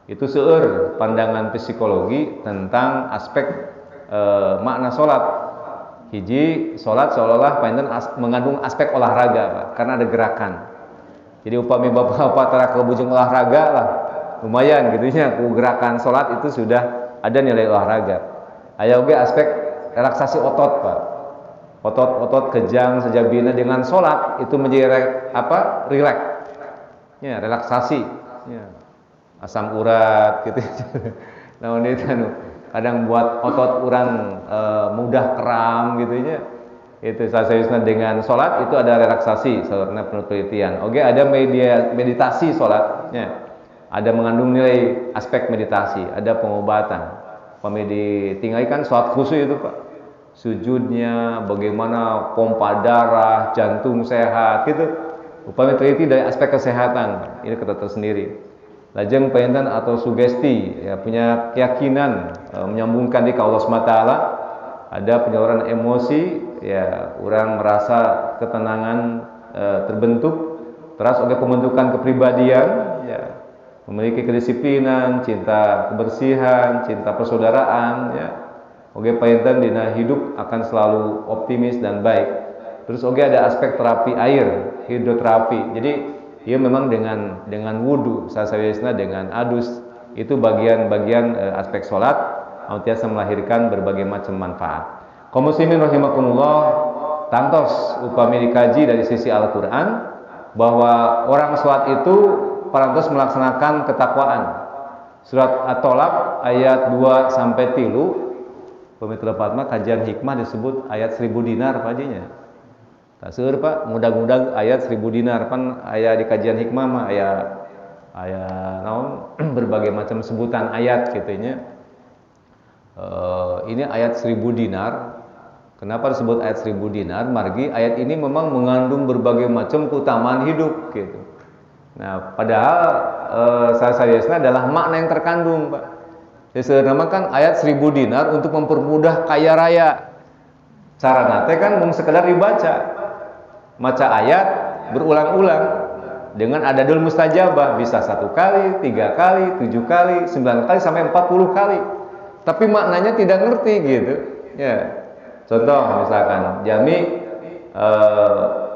itu seueur pandangan psikologi tentang aspek makna sholat. Hiji, sholat seolah-olah mengandung aspek olahraga, Pak, karena ada gerakan. Jadi upami bapak-bapak tara kelebujung olahraga lah, lumayan gitunya, gerakan sholat itu sudah ada nilai olahraga. Aya oge aspek relaksasi otot, Pak. Otot-otot kejang sejabina dengan sholat itu menjadi rileks. Ya, relaksasi. Ya. Asam urat gitu. Nah, itu kadang buat otot orang mudah kram gitu ya. Itu sasaeusna dengan sholat itu ada relaksasi, saudara penuh penelitian. Oke, ada meditasi sholat. Ya. Ada mengandung nilai aspek meditasi, ada pengobatan. Pami ditinggalkan sholat khusyuk itu, Pak. Sujudnya, bagaimana pompa darah, jantung sehat gitu. Upami teliti dari aspek kesehatan, ini kata tersendiri. Lajeng painten atau sugesti, ya, punya keyakinan menyambungkan di Allah SWT, ada penyaluran emosi, ya, orang merasa ketenangan terbentuk, terus ada pembentukan kepribadian, ya, memiliki kedisiplinan, cinta kebersihan, cinta persaudaraan, ya. Oke, painten dina hidup akan selalu optimis dan baik. Terus oke, ada aspek terapi air, hidroterapi. Jadi ia memang dengan wudu, sasawisna dengan adus, itu bagian-bagian aspek sholat, tiasa melahirkan berbagai macam manfaat. Kaum muslimin rahimakumullah, tantos upami dikaji dari sisi Al-Quran bahwa orang sholat itu parantos melaksanakan ketakwaan. Surat At-Tolak ayat 2 sampai 3, pemit lepat mah kajian hikmah disebut ayat 1000 dinar pajinya. Taseur, Pak, mudah-mudahan ayat 1000 dinar pan aya di kajian hikmah mah aya naon berbagai macam sebutan ayat gitunya. Ini ayat 1000 dinar. Kenapa disebut ayat 1000 dinar? Margi ayat ini memang mengandung berbagai macam keutamaan hidup gitu. Nah, padahal sasayasna adalah makna yang terkandung, Pak. Sebenarnya kan ayat 1000 dinar untuk mempermudah kaya raya. Cara nate kan mung sekedar dibaca. Maca ayat berulang-ulang dengan adadul mustajabah, bisa 1 kali, 3 kali, 7 kali, 9 kali sampai 40 kali. Tapi maknanya tidak ngerti gitu. Ya. Contoh misalkan jami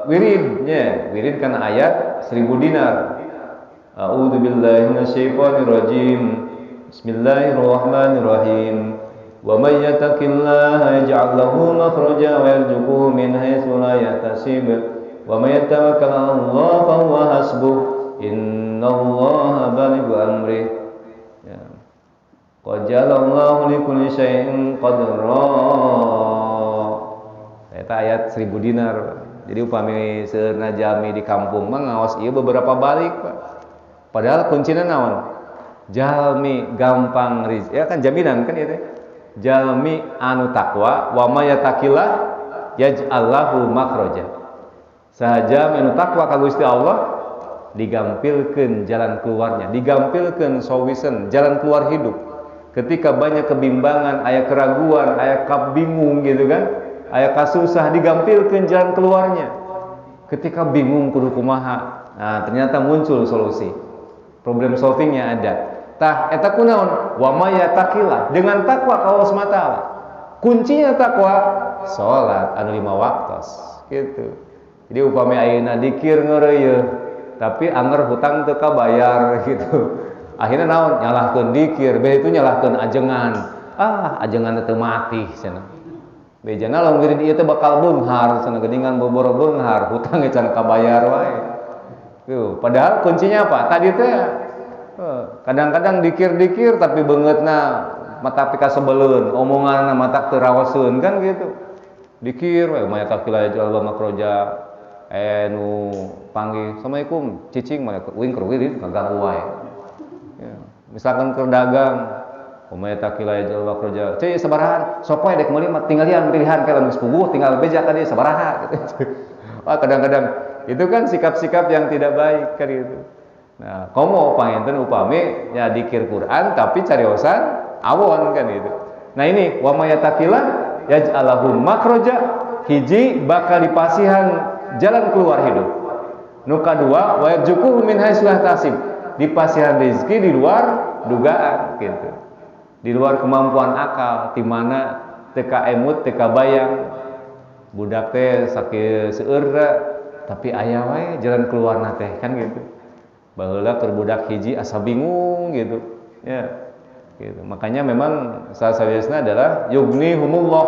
wirid kan ayat 1000 dinar. A'udzubillahi minasyaitonirrajim. Bismillahirrahmanirrahim. Wa may yattaqillaha yaj'al lahu makhraja wa yarzuqhu min haitsu la yahtasib. Wa may yatawakkal 'ala Allah fa huwa hasbuh. Innallaha balighu amrih. Ya. Qad ja'alallahu likulli syai'in qadra. Eta ayat 1000 dinar. Jadi upami seueurna jami di kampung mah ngaos ieu beberapa balik, Pak. Padahal kuncina naon? Jalmi gampang rizki. Ya kan jaminan kan itu. Jalmi anu takwa wa may yattaqillah yaj'al lahu makhraja. Sahaja menu takwa ka Gusti Allah digampilkeun jalan keluarnya, digampilkeun solution jalan keluar hidup. Ketika banyak kebimbangan, aya keraguan, aya kabingung gitu kan, aya kasusah, digampilkeun jalan keluarnya. Ketika bingung kudu kumaha, nah ternyata muncul solusi. Problem solvingnya ada. Tah eta kunaon? Wa may yattaqillah, dengan takwa ka Allah SWT. Kuncinya takwa salat anu 5 waktos gitu. Jadi upami ayeuna dikir ngeureuyeuh tapi anger hutang teu kabayar gitu. Akhirnya naon? Nyalahkeun dikir, beh itu nyalahkeun ajengan. Ajengan teu mati cenah. Bejana lamun geuning ieu teh bakal beunghar cenah geuningan boboro beunghar, hutang ge can kabayar wae. Tuh, padahal kuncinya apa? Tadi teh kadang-kadang dikir-dikir tapi beungeutna mata pika sebeleun, omonganna mata teu raoseun kan gitu. Dikir we maya takila jalba makroja nu panggih assalamualaikum cicing mah uing keur wirid ganggu wae. Ya, misalkan keur dagang maya takila jalba makroja cai sabarahan sok wae dek meuli mah tinggalian pilihan ka lamun sepuguh tinggal beja ka dieu sabaraha gitu. Kadang-kadang itu kan sikap-sikap yang tidak baik kan gitu. Nah, komo panginten upami nya dikir Quran tapi cariosan awon kan gitu. Nah ini wa may yattaqillah yaj'alahu makhraja, hiji bakal dipasihan jalan keluar hidup. Nu kadua wa yarzuquhu min haitsu la yahtasib, dipasihan rezeki di luar dugaan gitu. Di luar kemampuan akal, di mana teka emut teka bayang. Budak teh sakieu seueur tapi aya wae jalan keluarna teh kan gitu. Baheula keur budak hiji asa bingung gitu. Ya. Gitu. Makanya memang salah satunya adalah yughnihumullah.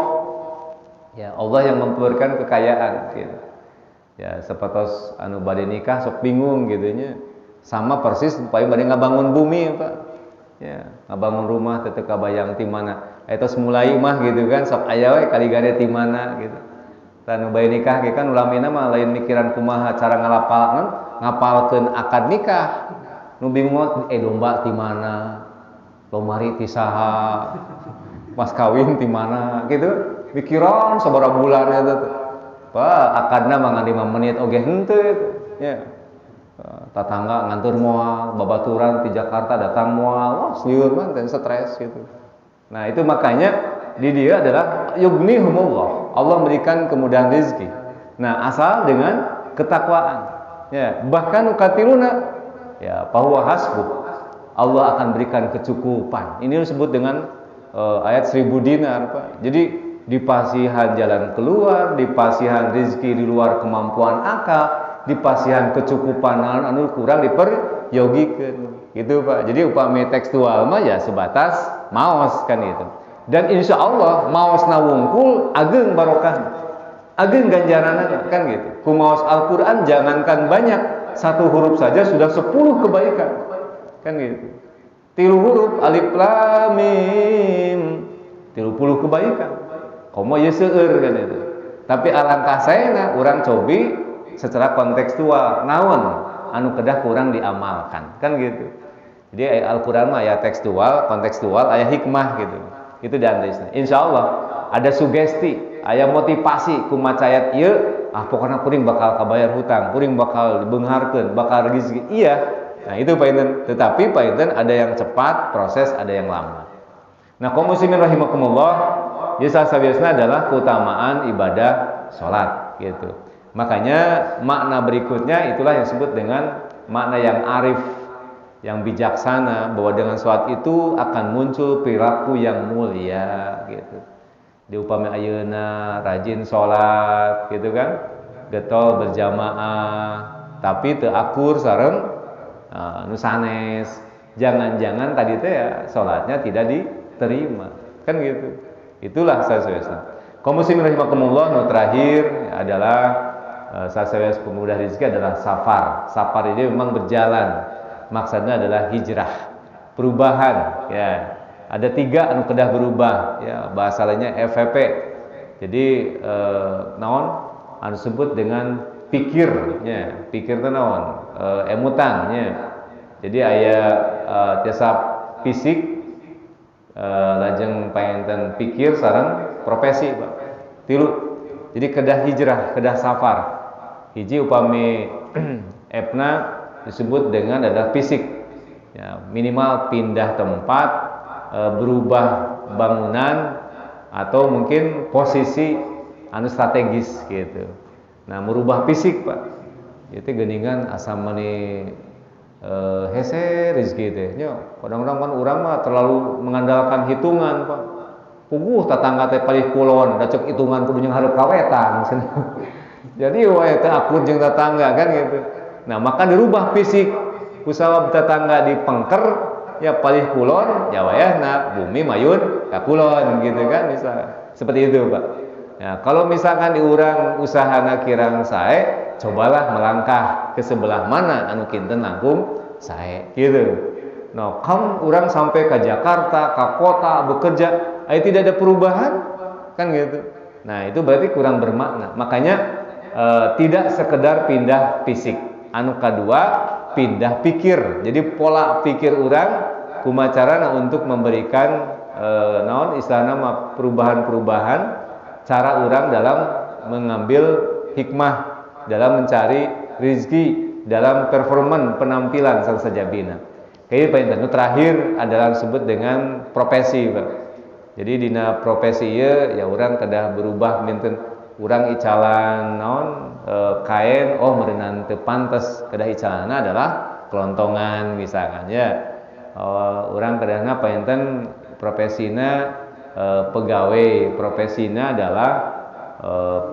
Ya, Allah yang memberikan kekayaan gitu. Ya, sepatos anu bade nikah sok bingung gitu nya. Sama persis upaya bade ngabangun bumi, Pak. Ya, ngabangun rumah teu kabayang ti mana. Eta mulai mah gitu kan sok aya we kaligare ti mana gitu. Tanu bade nikah ge kan ulamina mah lain mikiran kumaha cara ngapalkeun akad nikah. Nu bingung domba ti mana? Lomari ti saha, mas kawin ti mana gitu, pikiran sabaraha bulan eta teh. Pak akadna mah 5 menit oge henteu ya. Tatangga ngantur moal, babaturan ti Jakarta datang moal, wah slieur mah teh stres gitu. Nah, itu makanya di dia adalah yughnihumullah. Allah memberikan kemudahan rezeki. Nah, asal dengan ketakwaan. Ya, bahkan ukatiluna ya bahwa hasbuh. Allah akan berikan kecukupan. Ini disebut dengan ayat 1000 dinar, Pak. Jadi dipasihan jalan keluar, dipasihan rezeki di luar kemampuan akal, dipasihan kecukupan anu kurang diperyogikeun. Gitu, Pak. Jadi upami tekstual mah ya sebatas maos kan itu. Dan insya Allah maosna wungkul ageng barokah. Ageng ganjaranna kan gitu. Ku maos Al-Qur'an jangankan banyak, 1 huruf saja sudah 10 kebaikan. Kan gitu. 3 huruf alif lam mim 30 kebaikan. Komo ye seueur kan itu. Tapi alangkah saena urang cobi secara kontekstual naon anu kedah kurang diamalkan. Kan gitu. Jadi Al-Qur'an mah aya tekstual, kontekstual, aya hikmah gitu. Itu diandaisna. Insyaallah ada sugesti, aya motivasi ku maca ayat ieu, pokona kuring bakal kabayar hutang, kuring bakal beungharkeun, bakal rezeki. Iya. Nah itu Pak Inten, tetapi Pak Inten ada yang cepat proses, ada yang lama. Nah kaum muslimin rahimakumullah, jasa sabiasna adalah keutamaan ibadah sholat gitu. Makanya makna berikutnya itulah yang disebut dengan makna yang arif, yang bijaksana, bahwa dengan sholat itu akan muncul perilaku yang mulia gitu. Diupami ayeuna rajin sholat gitu kan, getol berjamaah, tapi teu akur sareng nu sanes, jangan-jangan tadi teh ya salatnya tidak diterima kan gitu. Itulah sasawesna. Kaum muslimin rahimakumullah, nu terakhir adalah sasawes pemudah rezeki adalah safar. Safar ini memang berjalan, maksudnya adalah hijrah, perubahan ya. Ada 3 anu kedah berubah ya, bahasa lainnya FVP. Jadi naon anu disebut dengan pikirnya, pikir teh naon? Emutannya. Jadi aya jasa fisik lajeng paenten pikir sareng profesi, Pak. 3. Jadi kedah hijrah, kedah safar. Hiji upami epna disebut dengan adalah fisik, ya, minimal pindah tempat, berubah bangunan, atau mungkin posisi anu strategis gitu. Nah, merubah fisik Pak, itu geningan asam mani hese rezeki teh nya. Kadang-kadang kan urang mah terlalu mengandalkan hitungan Pak. Puguh tetangga teh palih kulon, da cek hitungan kudu jeung hareup kawetan. Jadi wae teh akur jeung tetangga kan gitu. Nah, maka dirubah fisik. Usaha tetangga dipengker ya palih kulon, ya wayahna bumi mayun ka kulon gitu kan, bisa seperti itu Pak. Ya, kalau misalkan diurang usahana kirang sae, cobalah melangkah ke sebelah mana anu kinten langkung sae gitu. Nah, kan urang sampai ke Jakarta, ke kota bekerja, tidak ada perubahan kan gitu. Nah, itu berarti kurang bermakna. Makanya tidak sekedar pindah fisik. Anu kedua, pindah pikir. Jadi pola pikir urang kumacarana untuk memberikan naon istilahna perubahan-perubahan cara urang dalam mengambil hikmah dalam mencari rezeki, dalam performan penampilan sang sajabina. Kayak painten terakhir adalah disebut dengan profesi Pak. Jadi dina profesi ieu ya urang kedah berubah minten urang icalan naon kain, oh meureunna teu pantes, kedah icalana adalah kelontongan misalkan ya. Urang kedahna painten profesina pegawai, profesina adalah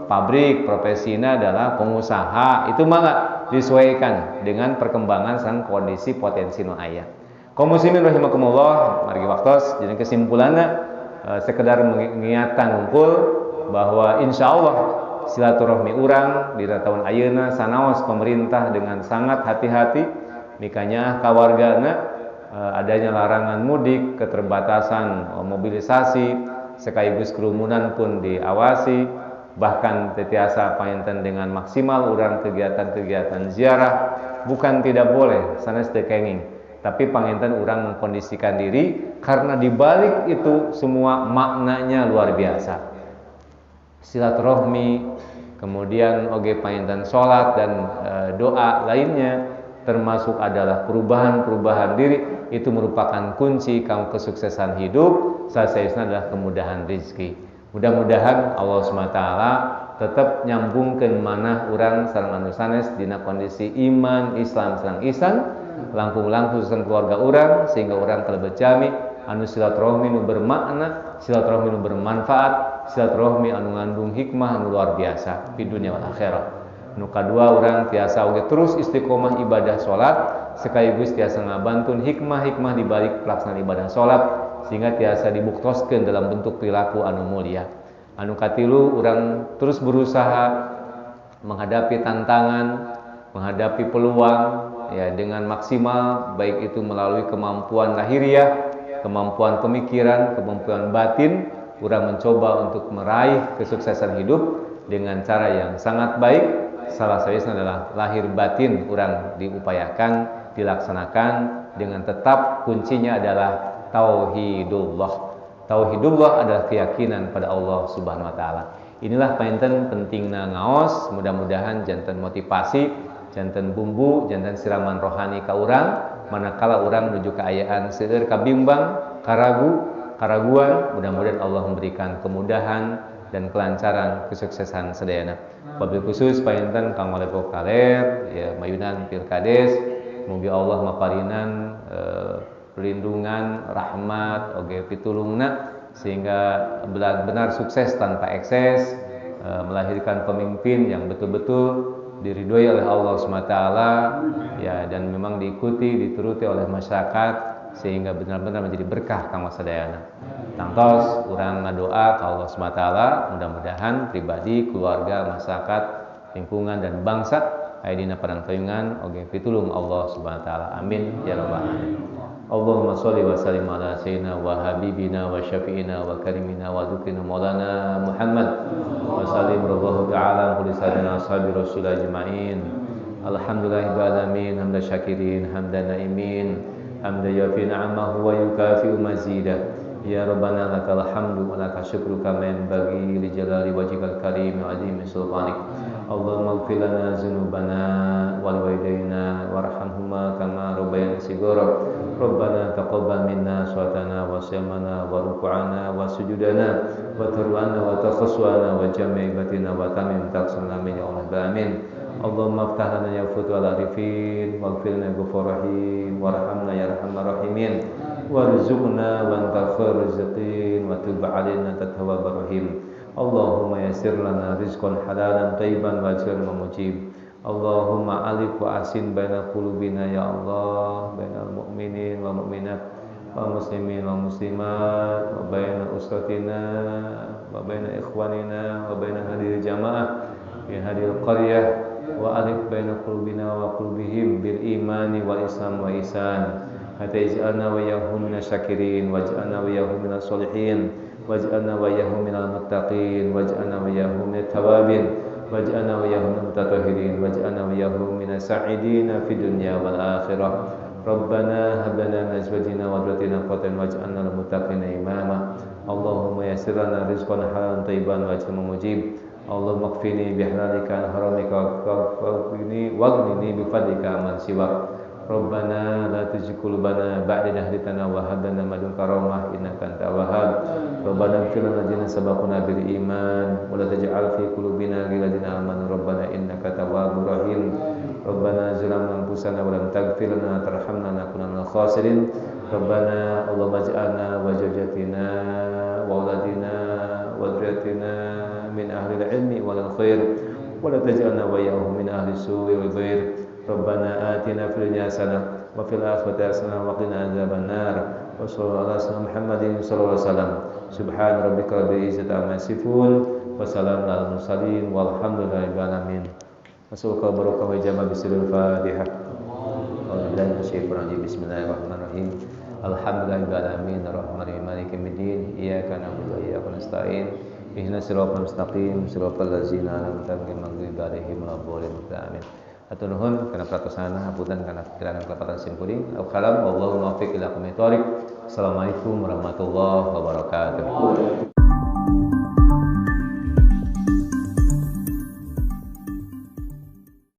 pabrik, profesina adalah pengusaha. Itu mah disesuaikan dengan perkembangan sang kondisi potensi nu aya. Kaum muslimin rahimakumullah, margi waktos jadi kesimpulanna sekedar mengingatkan unggul bahwa insyaallah silaturahmi urang di tahun ayeuna sanaos pemerintah dengan sangat hati-hati mikanya kawargana adanya larangan mudik, keterbatasan mobilisasi, sekaligus kerumunan pun diawasi. Bahkan tetiasa painten dengan maksimal urang kegiatan-kegiatan ziarah, bukan tidak boleh sanes teu kenging, tapi panginten urang mengkondisikan diri karena dibalik itu semua maknanya luar biasa. Silaturahmi, kemudian oge painten salat dan doa lainnya, termasuk adalah perubahan-perubahan diri, itu merupakan kunci kesuksesan hidup. Sasaeusna adalah kemudahan rezeki. Mudah-mudahan Allah SWT tetap nyambungkeun manah urang sareng anu sanes dina kondisi iman, Islam sareng ihsan, langkung-langkung sareng keluarga urang sehingga urang kalebet jami anu silaturahmi nu bermakna, silaturahmi nu bermanfaat, silaturahmi anu ngandung hikmah anu luar biasa di dunia wal akhirah. Nu kadua urang tiasa oge terus istiqomah ibadah salat sekaligus tiasa ngabantun hikmah-hikmah di balik pelaksanaan ibadah salat sehingga tiasa dibuktoskeun dalam bentuk perilaku anu mulia. Anu katilu urang terus berusaha menghadapi tantangan, menghadapi peluang ya dengan maksimal, baik itu melalui kemampuan lahiriah, kemampuan pemikiran, kemampuan batin. Urang mencoba untuk meraih kesuksesan hidup dengan cara yang sangat baik. Salah satunya adalah lahir batin urang diupayakan, dilaksanakan dengan tetap kuncinya adalah tauhidullah. Tauhidullah adalah keyakinan pada Allah Subhanahu wa taala. Inilah painten pentingna ngaos, mudah-mudahan janten motivasi, janten bumbu, janten siraman rohani ka urang manakala urang menuju kaayaan seueur kabimbang, karaguan, mudah-mudahan Allah memberikan kemudahan dan kelancaran kesuksesan sedayana. Wabil khusus painten Kang Malepo Kaler ya mayunan Pilkades, mugi Allah maparinan perlindungan, rahmat, oge pitulungna sehingga benar-benar sukses tanpa ekses, melahirkan pemimpin yang betul-betul diridhoi oleh Allah SWT ya, dan memang diikuti, dituruti oleh masyarakat sehingga benar-benar menjadi berkah kanggo sadayana. Tangtos urang ngadoa ka Allah SWT mudah-mudahan pribadi, keluarga, masyarakat, lingkungan dan bangsa aya dina parangtoyungan oge pitulung Allah Subhanahu wa taala. Amin ya rabbal alamin. Allahumma sholli wa sallim ala sayyidina wa habibina wa syafi'ina wa karimina wa dukrina maulana Muhammad wa sallim radhiyallahu ta'ala kulli sadana ashabi rasul ajma'in. Alhamdulillahil alamin hamdan syakirin hamdan naimin hamdan yafi ni'amahu wa yukafi mazidah. Ya Rabbana lakal hamdu wa lakal syukru kama yanbaghi li jalali wajhikal karim wa azimi sultanik. Allahumma ighfir lana dzunubana wa liwalidayna warhamhuma kama rabbayana shighara. Rabbana taqabbal minna salatana wa siyamana wa ruku'ana wa sujudana wa tarwana wa takhaswana wa jami'atina wa tamim taqsana min ya Allah amin. Allahumma aftah lana ya futuhal arifin waghfir lana ghafur rahim warhamna ya arhamar rahimin warzuqna wa anta khairur rizqin wa tub alaina tawwabur rahim. Allahumma yassir lana rizqan halalan thayyiban wa ajran mujib. Allahumma alif wa asin baina qulubina ya Allah, bainal mu'minin wal mu'minat wal muslimin wal muslimat wa baina usratina wa baina ikhwanina wa baina hadhihi jamaah fi hadhihi qaryah wa alif baina qulubina wa qulubihim bil imani wal islam wa ihsan. Hatta ij'alna wa yaghum minas syakirin waj'alna wa yaghum minas solihin waj'alna wa yaghum minal muttaqin waj'alna wa yaghum minat tawabin waj'alna wa yaghum minal mutatahhirin waj'alna wa yaghum minas sa'idin fid dunya wal akhirah. Rabbana hab lana min azwajina wa dhurriyyatina qurrata waj'alna lil muttaqina imama. Allahumma yassir lana rizqan halalan thayyiban waj'alna mujib. Allahumma qfini bihalalika an haramika waghnini bi fadlika man siwak. Rabbana la tuzigh qulubana ba'da idh hadaytana wa hab lana min ladunka rahmah innaka antal wahhab. Rabbana ighfir lana dzunubana sabaqna bil iman wa la taj'al fi qulubina ghillan lil amanu rabbana innaka tawwabur rahim. Rabbana zalamna anfusana wa lam taghfir lana tarhamna lanakunanna minal khasirin. Rabbana Allahumma ij'alna wa zawjatina wa auladina wa dhurriyyatina min ahli al-ilmi wal khair wa la taj'alna wa iyyahum min ahli as-su'i wal ghair. Rabbana atina fid dunya hasanah wa fil akhirati hasanah wa qina adzaban nar. Wa sallallahu ala Muhammadin sallallahu alaihi wasallam. Subhana rabbika rabbil izzati amma yasifun wa salamun alal mursalin walhamdulillahi rabbil alamin. Masukal barakah wa jama bismillahil Fatihah. Alhamdulillahi wasyaitanir rajim. Bismillahirrahmanirrahim. Alhamdulillahi rabbil alamin arrahmanirrahim maliki yaumiddin. Iyyaka na'budu wa iyyaka nasta'in. Ihdinas siratal mustaqim siratal ladzina an'amta 'alaihim ghairil maghdubi 'alaihim waladdallin. Atur nuhun kana pratosana hapunten kana pikiran kelapatan simkuring. Al-kalam wallahu muwaffiq ila aqwamit thoriq. Assalamualaikum warahmatullahi wabarakatuh.